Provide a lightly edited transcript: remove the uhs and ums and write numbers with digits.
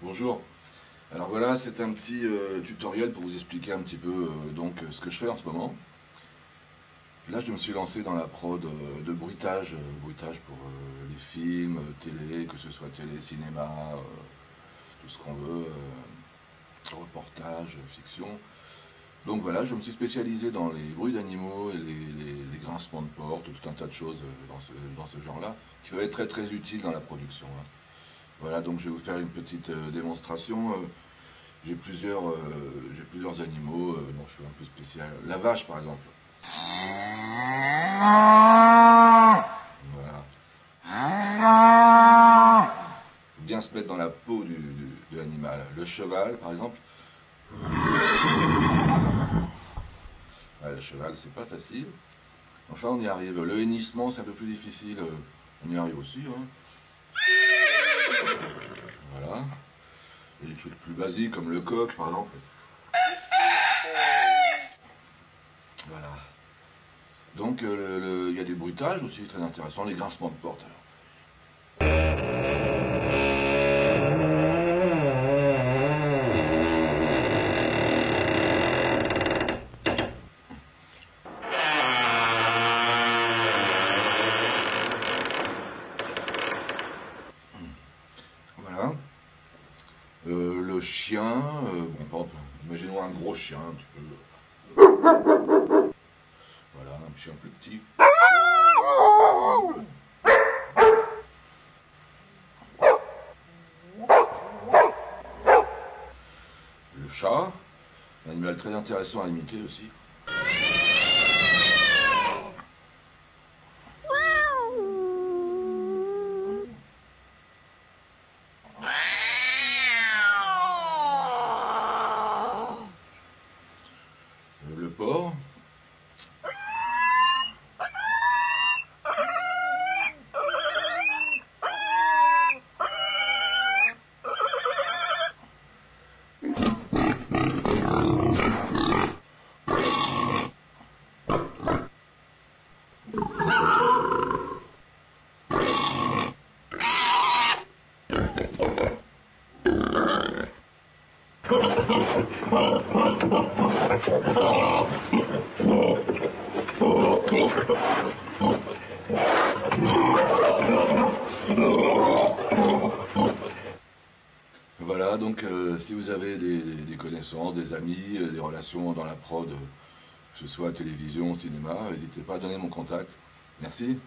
Bonjour. Alors voilà, c'est un petit tutoriel pour vous expliquer un petit peu ce que je fais en ce moment. Là, je me suis lancé dans la prod de bruitage, bruitage pour les films, télé, que ce soit télé, cinéma, tout ce qu'on veut, reportage, fiction. Donc voilà, je me suis spécialisé dans les bruits d'animaux et les grincements de porte, tout un tas de choses dans ce genre-là, qui peuvent être très très utiles dans la production, hein. Voilà, donc je vais vous faire une petite démonstration. J'ai plusieurs animaux dont je suis un peu spécial. La vache, par exemple. Voilà. Faut bien se mettre dans la peau de l'animal. Le cheval, par exemple. Ouais, le cheval, c'est pas facile. Enfin, on y arrive. Le hennissement, c'est un peu plus difficile. On y arrive aussi, hein. Voilà. Et des trucs plus basiques comme le coq par exemple. Voilà. Donc il y a des bruitages aussi très intéressants, les grincements de porte. Voilà. Le chien, bon, par exemple, imaginons un gros chien, un petit peu. Voilà, un chien plus petit. Le chat, un animal très intéressant à imiter aussi. Le porc. Voilà, donc si vous avez des connaissances, des amis, des relations dans la prod, que ce soit télévision, cinéma, n'hésitez pas à donner mon contact. Merci.